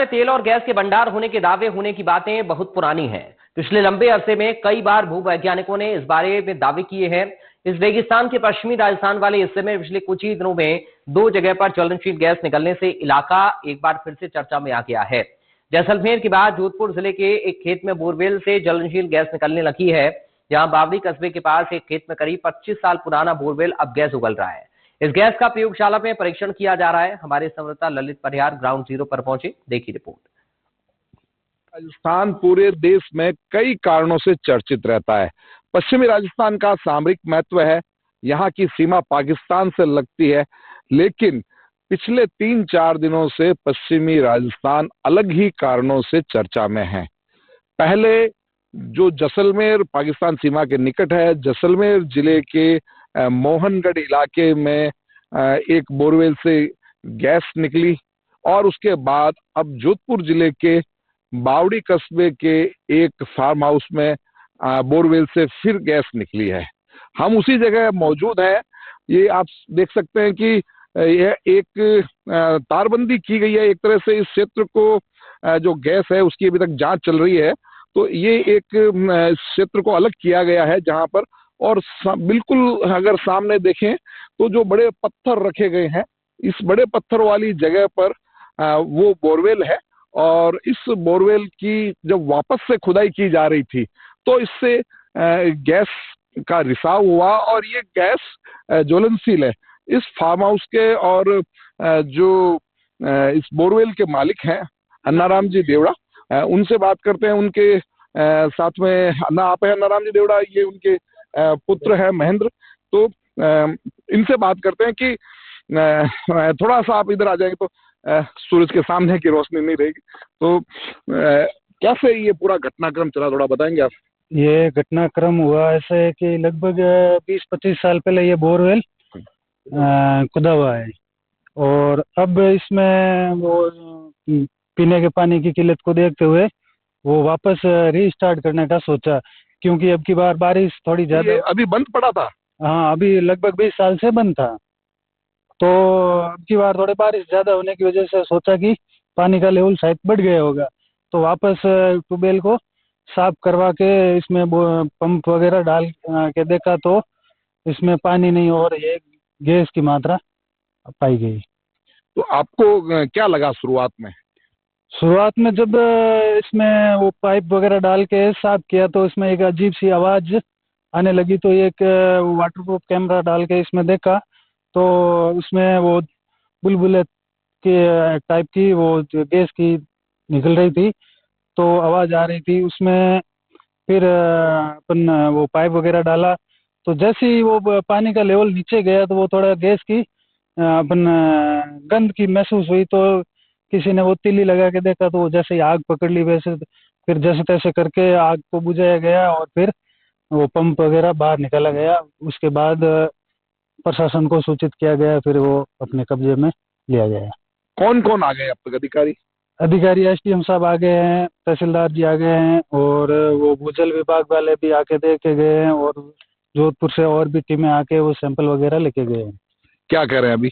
में तेल और गैस के भंडार होने के दावे होने की बातें बहुत पुरानी हैं। पिछले लंबे अरसे में कई बार भूवैज्ञानिकों ने इस बारे में दावे किए हैं। इस रेगिस्तान के पश्चिमी राजस्थान वाले हिस्से में पिछले कुछ ही दिनों में 2 जगह पर ज्वलनशील गैस निकलने से इलाका एक बार फिर से चर्चा में आ गया है। जैसलमेर के बाद जोधपुर जिले के एक खेत में बोरवेल से ज्वलनशील गैस निकलने लगी है। जहां बावड़ी कस्बे के पास एक खेत में करीब 25 साल पुराना बोरवेल अब गैस उगल रहा है। इस गैस का प्रयोगशाला में परीक्षण किया जा रहा है। हमारे संवाददाता ललित परिहार ग्राउंड जीरो पर पहुंचे, देखिए रिपोर्ट। राजस्थान पूरे देश में कई कारणों से चर्चित रहता है। पश्चिमी राजस्थान का सामरिक महत्व है, यहाँ की सीमा पाकिस्तान से लगती है, लेकिन पिछले 3-4 दिनों से पश्चिमी राजस्थान अलग ही कारणों से चर्चा में है। पहले जो जैसलमेर पाकिस्तान सीमा के निकट है, जैसलमेर जिले के मोहनगढ़ इलाके में एक बोरवेल से गैस निकली और उसके बाद अब जोधपुर जिले के बावड़ी कस्बे के एक फार्म हाउस में बोरवेल से फिर गैस निकली है। हम उसी जगह मौजूद हैं। ये आप देख सकते हैं कि यह एक तारबंदी की गई है। एक तरह से इस क्षेत्र को जो गैस है उसकी अभी तक जांच चल रही है, तो ये एक क्षेत्र को अलग किया गया है जहां पर, और बिल्कुल अगर सामने देखें तो जो बड़े पत्थर रखे गए हैं, इस बड़े पत्थर वाली जगह पर वो बोरवेल है। और इस बोरवेल की जब वापस से खुदाई की जा रही थी तो इससे गैस का रिसाव हुआ और ये गैस ज्वलनशील है। इस फार्म हाउस के और जो इस बोरवेल के मालिक हैं अन्नाराम जी देवड़ा, उनसे बात करते हैं। उनके साथ में आप है अन्नाराम जी देवड़ा, ये उनके पुत्र है महेंद्र। तो इनसे बात करते हैं कि थोड़ा सा आप इधर आ जाएंगे तो सूरज के सामने की रोशनी नहीं रहेगी। तो कैसे ये पूरा घटनाक्रम चला, थोड़ा बताएंगे आप? ये घटनाक्रम हुआ ऐसे कि लगभग 20-25 साल पहले ये बोरवेल खुदा हुआ है, और अब इसमें वो पीने के पानी की किल्लत को देखते हुए वो वापस रीस्टार्ट करने का सोचा, क्योंकि अब की बार बारिश थोड़ी ज्यादा। अभी बंद पड़ा था? हाँ, अभी लगभग 20 साल से बंद था। तो अब की बार थोड़ी बारिश ज्यादा होने की वजह से सोचा कि पानी का लेवल शायद बढ़ गया होगा, तो वापस ट्यूबवेल को साफ करवा के इसमें पंप वगैरह डाल के देखा तो इसमें पानी नहीं और ये गैस की मात्रा पाई गई। तो आपको क्या लगा शुरुआत में? शुरुआत में जब इसमें वो पाइप वगैरह डाल के साफ किया तो इसमें एक अजीब सी आवाज आने लगी। तो एक वाटरप्रूफ कैमरा डाल के इसमें देखा तो उसमें वो बुलबुले के टाइप की वो गैस की निकल रही थी, तो आवाज आ रही थी उसमें। फिर अपन वो पाइप वगैरह डाला तो जैसे ही वो पानी का लेवल नीचे गया तो वो थोड़ा गैस की अपन गंध की महसूस हुई। तो किसी ने वो तीली लगा के देखा तो वो जैसे ही आग पकड़ ली, वैसे फिर जैसे तैसे करके आग को बुझाया गया और फिर वो पंप वगैरह बाहर निकाला गया। उसके बाद प्रशासन को सूचित किया गया, फिर वो अपने कब्जे में लिया गया। कौन कौन आ गए अब तक? अधिकारी एसडीएम साहब आ गए हैं, तहसीलदार जी आ गए हैं, और वो भूजल विभाग वाले भी आके देख के गए हैं, और जोधपुर से और भी टीमें आके वो सैंपल वगैरह लेके गए हैं। क्या कह रहे हैं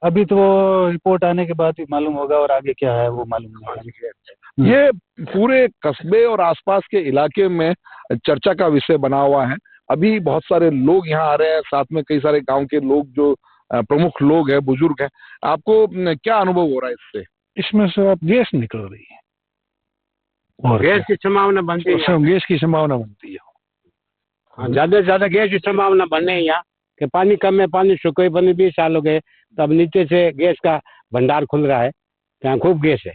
अभी तो वो रिपोर्ट आने के बाद ही मालूम होगा, और आगे क्या है वो मालूम नहीं है। ये पूरे कस्बे और आसपास के इलाके में चर्चा का विषय बना हुआ है। अभी बहुत सारे लोग यहाँ आ रहे हैं, साथ में कई सारे गांव के लोग जो प्रमुख लोग हैं, बुजुर्ग हैं। आपको क्या अनुभव हो रहा है इससे? इसमें से अब गैस निकल रही है और गैस की संभावना बनती है। गैस की संभावना बनती है। हाँ, ज्यादा से ज्यादा गैस की संभावना बनने है यहाँ कि पानी कम है, पानी सूखे पानी 20 साल हो गए, तो अब नीचे से गैस का भंडार खुल रहा है, यहाँ खूब गैस है।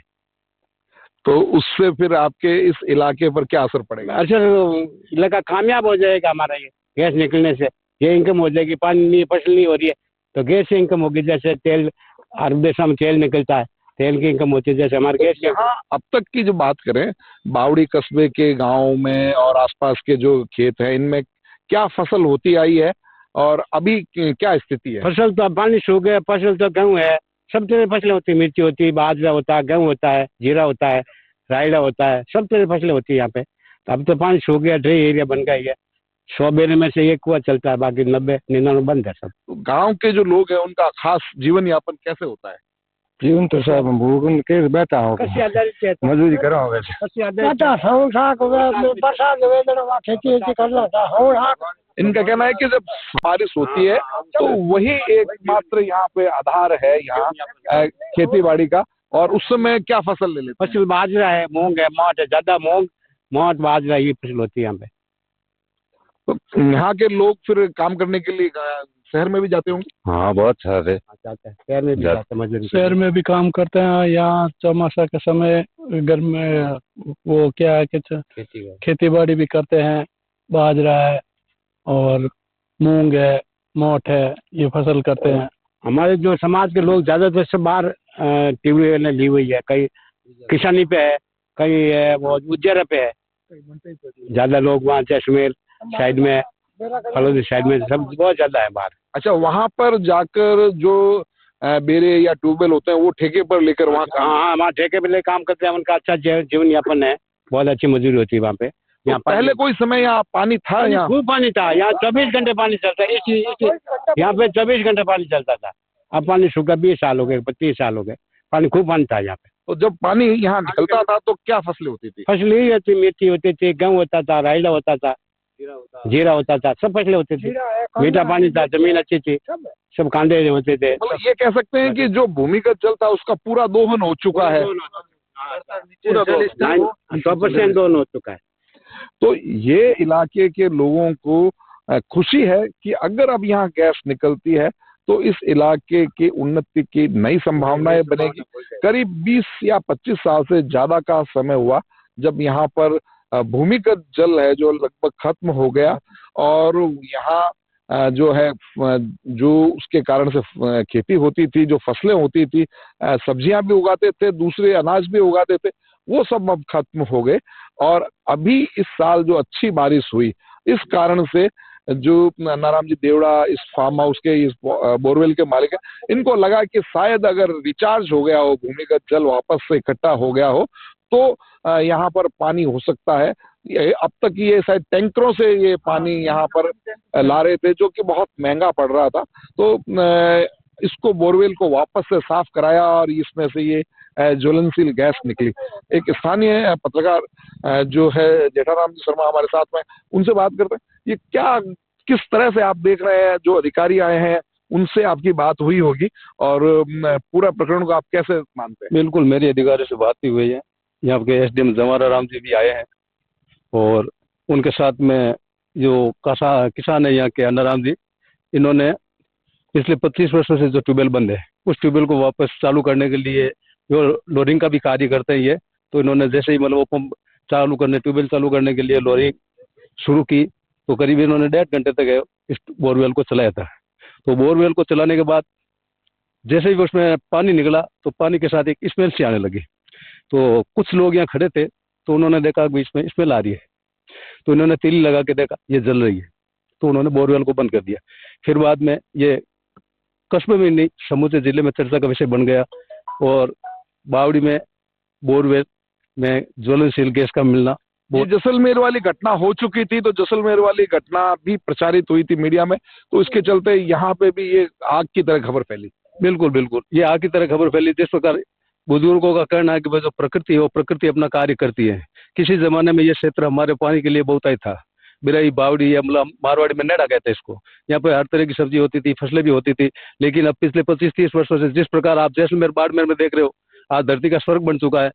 तो उससे फिर आपके इस इलाके पर क्या असर पड़ेगा? असर इलाका कामयाब हो जाएगा हमारा, ये गैस निकलने से ये इनकम हो जाएगी। पानी नहीं, फसल नहीं हो रही है तो गैस से इनकम होगी। जैसे तेल अरब देशों में तेल निकलता है, तेल की इनकम होती है, जैसे हमारे गैस की। हाँ, अब तक की जो बात करें बावड़ी कस्बे के गांव में और आसपास के जो खेत हैं, इनमें क्या फसल होती आई है और अभी क्या स्थिति है? फसल तो पानी सूख गया, फसल तो गेहूँ है, सब तरह फसलें होती है। मिर्ची होती है, बाजरा होता है, गेहूँ होता है, जीरा होता है, रायड़ा होता है, सब तरह फसलें होती है यहाँ पे। तो अब तो पानी सूख गया, ड्राई एरिया बन गया है। 100 बेरे में से एक कुआ चलता है, बाकी 90-99 बंद है सब। तो गांव के जो लोग हैं उनका खास जीवन यापन कैसे होता है? जीवन तो सब भूख के बैठा हूँ, मजदूरी करा हूँ इनका कहना है कि जब बारिश होती है तो वही एकमात्र यहाँ पे आधार है यहाँ खेती बाड़ी का, और उस समय क्या फसल ले लेते हैं? फसल बाजरा है, मूंग है, मोट है, ज्यादा मूंग मोट बाजरा ये फसल होती है यहाँ पे। तो यहाँ के लोग फिर काम करने के लिए शहर में भी जाते होंगे? हाँ बहुत सारे जाते हैं, शहर में भी जाते हैं मजदूरी। शहर में भी काम करते हैं। यहाँ चौमासा के समय गर्मी में वो क्या है कि खेती बाड़ी भी करते हैं, बाजरा है और मूंग है, मोट है, ये फसल करते हैं। हमारे जो समाज के लोग ज्यादातर सब बाहर ट्यूबवेल ने ली हुई है, कई किसानी पे है, कई है वो उज्जैन पे है, ज्यादा लोग वहाँ जैसलमेर साइड में, फलोदी साइड में सब बहुत ज्यादा है बाहर। अच्छा, वहाँ पर जाकर जो बेरे या ट्यूबवेल होते हैं वो ठेके पर लेकर वहाँ हाँ, वहाँ ठेके पे ले काम करते हैं, उनका अच्छा जीवन यापन है, बहुत अच्छी मजदूरी होती है वहाँ पे। यहाँ पहले कोई समय यहाँ पानी था? यहाँ खूब पानी था, यहाँ 24 घंटे पानी चलता है, यहाँ पे 24 घंटे पानी चलता था। अब पानी सूखा 20 साल हो गए, 25 साल हो गए, पानी खूब पानी था यहाँ पे। तो जब पानी यहाँ निकलता था तो क्या फसलें होती थी? फसल यही होती, मेथी होती थी, गेहूँ होता था, राइला होता था, जीरा होता था, सब फसलें होती थी। मीठा पानी था, जमीन अच्छी थी, सब कांदे होते थे। मतलब ये कह सकते हैं कि जो भूमिगत जल था उसका पूरा दोहन हो चुका है, 100% दोहन हो चुका है। तो ये इलाके के लोगों को खुशी है कि अगर अब यहाँ गैस निकलती है तो इस इलाके की उन्नति की नई संभावनाएं बनेगी। करीब 20 या 25 साल से ज्यादा का समय हुआ जब यहाँ पर भूमिगत जल है जो लगभग खत्म हो गया, और यहाँ जो है जो उसके कारण से खेती होती थी, जो फसलें होती थी, सब्जियां भी उगाते थे, दूसरे अनाज भी उगाते थे, वो सब अब खत्म हो गए। और अभी इस साल जो अच्छी बारिश हुई, इस कारण से जो नारायण जी देवड़ा इस फार्म हाउस के, इस बोरवेल के मालिक है, इनको लगा कि शायद अगर रिचार्ज हो गया हो, भूमिगत जल वापस से इकट्ठा हो गया हो, तो यहाँ पर पानी हो सकता है। अब तक ये शायद टैंकरों से ये पानी यहाँ पर ला रहे थे, जो कि बहुत महंगा पड़ रहा था। तो इसको बोरवेल को वापस से साफ कराया और इसमें से ये ज्वलनशील गैस निकली। एक स्थानीय पत्रकार जो है जेठाराम जी शर्मा हमारे साथ में, उनसे बात करते हैं। ये क्या, किस तरह से आप देख रहे हैं, जो अधिकारी आए हैं उनसे आपकी बात हुई होगी, और पूरा प्रकरण को आप कैसे मानते हैं? बिल्कुल, मेरी अधिकारी से बात हुई है। यहाँ के एसडीएम जवाहर राम जी भी आए हैं, और उनके साथ में जो किसान है यहाँ के अन्नाराम जी, इन्होंने पिछले 25 वर्षों से जो ट्यूबवेल बंद है उस ट्यूबवेल को वापस चालू करने के लिए, जो लोरिंग का भी कार्य करते हैं ये, तो इन्होंने जैसे ही मतलब वो पंप चालू करने, ट्यूबवेल चालू करने के लिए लोरिंग शुरू की, तो करीब इन्होंने 1.5 घंटे तक इस बोरवेल को चलाया था। तो बोरवेल को चलाने के बाद जैसे ही उसमें पानी निकला तो पानी के साथ एक स्मेल सी आने लगी। तो कुछ लोग यहाँ खड़े थे, तो उन्होंने देखा कि इसमें स्मेल आ रही है, तो इन्होंने तीली लगा के देखा ये जल रही है, तो उन्होंने बोरवेल को बंद कर दिया। फिर बाद में ये कस्बे में नहीं, समूचे जिले में चर्चा का विषय बन गया, और बावड़ी में बोरवेल में ज्वलनशील गैस का मिलना। ये जैसलमेर वाली घटना हो चुकी थी, तो जैसलमेर वाली घटना भी प्रचारित हुई थी मीडिया में, तो इसके चलते यहाँ पे भी ये आग की तरह खबर फैली। बिल्कुल बिल्कुल, ये आग की तरह खबर फैली। जिस प्रकार बुजुर्गों का कहना है कि जो प्रकृति है वो प्रकृति अपना कार्य करती है। किसी जमाने में ये क्षेत्र हमारे पानी के लिए बहुत ही था। बिराई, बावड़ी या मतलब मारवाड़ी में नेड़ा कहते हैं इसको। यहाँ पे हर तरह की सब्जी होती थी, फसलें भी होती थी। लेकिन अब पिछले 25-30 वर्षों से जिस प्रकार आप जैसलमेर, बाड़मेर में देख रहे हो, आज धरती का स्वर्ग बन चुका है,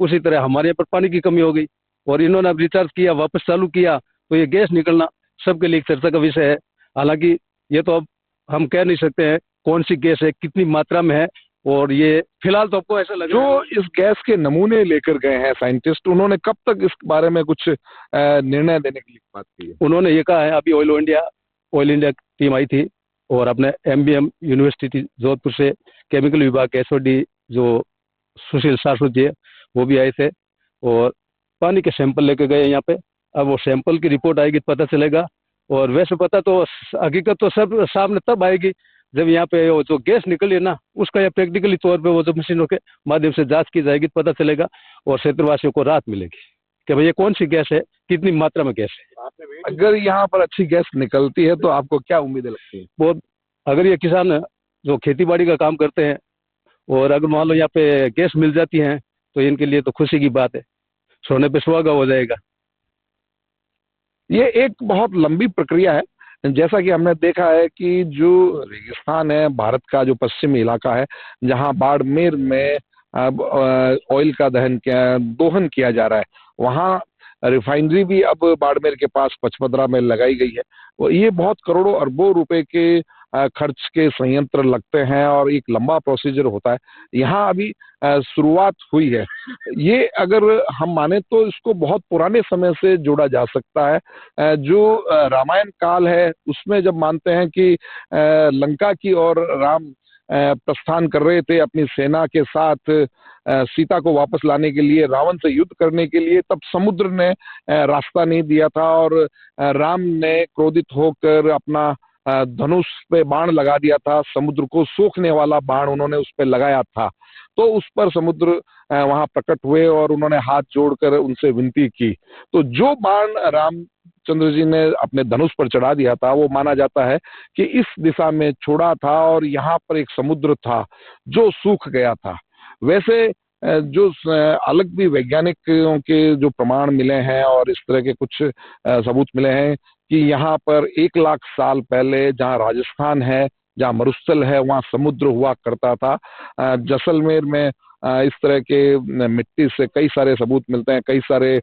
उसी तरह हमारे यहाँ पर पानी की कमी हो गई, और इन्होंने अब रिचार्ज किया, वापस चालू किया, तो ये गैस निकलना सबके लिए चर्चा का विषय है। हालांकि ये तो अब हम कह नहीं सकते हैं कौन सी गैस है, कितनी मात्रा में है, और ये फिलहाल तो आपको ऐसा लग रहा है। जो इस गैस के नमूने लेकर गए हैं साइंटिस्ट, उन्होंने कब तक इस बारे में कुछ निर्णय देने की बात की है? उन्होंने ये कहा है, अभी ऑयल इंडिया टीम आई थी, और अपने MBM यूनिवर्सिटी जोधपुर से केमिकल विभाग के SOD जो सुशील शाश्वत जी है वो भी आए थे, और पानी के सैंपल लेके गए यहाँ पे। अब वो सैंपल की रिपोर्ट आएगी तो पता चलेगा, और वैसे पता तो हकीकत तो सब सामने तब आएगी जब यहाँ पे वो जो गैस निकली है ना, उसका या प्रैक्टिकली तौर पे वो जो मशीनों के माध्यम से जांच की जाएगी तो पता चलेगा, और क्षेत्रवासियों को राहत मिलेगी कि भाई ये कौन सी गैस है, कितनी मात्रा में गैस है। अगर यहाँ पर अच्छी गैस निकलती है तो आपको क्या उम्मीदें लगती है? बहुत, अगर ये किसान जो खेती बाड़ी का काम करते हैं और अगर मान लो यहाँ पे गैस मिल जाती है तो इनके लिए तो खुशी की बात है, सोने पे सुहागा हो जाएगा। ये एक बहुत लंबी प्रक्रिया है। जैसा कि हमने देखा है कि जो रेगिस्तान है भारत का, जो पश्चिमी इलाका है, जहां बाड़मेर में अब ऑयल का दोहन किया जा रहा है, वहां रिफाइनरी भी अब बाड़मेर के पास पचपदरा में लगाई गई है। ये बहुत करोड़ों अरबों रुपए के खर्च के संयंत्र लगते हैं और एक लंबा प्रोसीजर होता है। यहाँ अभी शुरुआत हुई है। ये अगर हम माने तो इसको बहुत पुराने समय से जोड़ा जा सकता है। जो रामायण काल है उसमें जब मानते हैं कि लंका की ओर राम प्रस्थान कर रहे थे अपनी सेना के साथ सीता को वापस लाने के लिए, रावण से युद्ध करने के लिए, तब समुद्र ने रास्ता नहीं दिया था और राम ने क्रोधित होकर अपना धनुष पे बाण लगा दिया था। समुद्र को सोखने वाला बाण उन्होंने उस पर लगाया था। तो उस पर समुद्र वहां प्रकट हुए और उन्होंने हाथ जोड़कर उनसे विनती की। तो जो बाण रामचंद्र जी ने अपने धनुष पर चढ़ा दिया था वो माना जाता है कि इस दिशा में छोड़ा था और यहाँ पर एक समुद्र था जो सूख गया था। वैसे जो अलग भी वैज्ञानिकों के जो प्रमाण मिले हैं और इस तरह के कुछ सबूत मिले हैं कि यहाँ पर 1 लाख साल पहले जहाँ राजस्थान है, जहाँ मरुस्थल है, वहाँ समुद्र हुआ करता था। जैसलमेर में इस तरह के मिट्टी से कई सारे सबूत मिलते हैं, कई सारे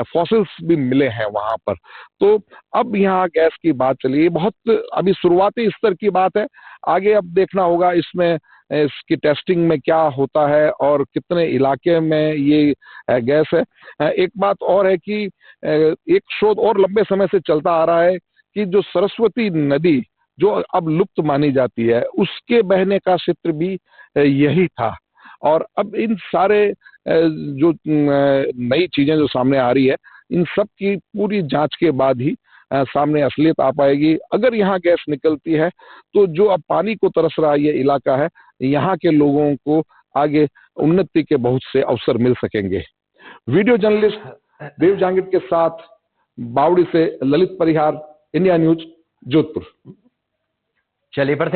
फॉसिल्स भी मिले हैं वहां पर। तो अब यहाँ गैस की बात चली, बहुत अभी शुरुआती स्तर की बात है। आगे अब देखना होगा इसमें इसकी टेस्टिंग में क्या होता है और कितने इलाके में ये गैस है। एक बात और है कि एक शोध और लंबे समय से चलता आ रहा है कि जो सरस्वती नदी जो अब लुप्त मानी जाती है उसके बहने का क्षेत्र भी यही था। और अब इन सारे जो नई चीजें जो सामने आ रही है, इन सब की पूरी जांच के बाद ही सामने असलियत आ पाएगी। अगर यहाँ गैस निकलती है तो जो अब पानी को तरस रहा ये इलाका है, यहाँ के लोगों को आगे उन्नति के बहुत से अवसर मिल सकेंगे। वीडियो जर्नलिस्ट देव जांगिड के साथ बावड़ी से ललित परिहार, इंडिया न्यूज, जोधपुर। चलिए बढ़ते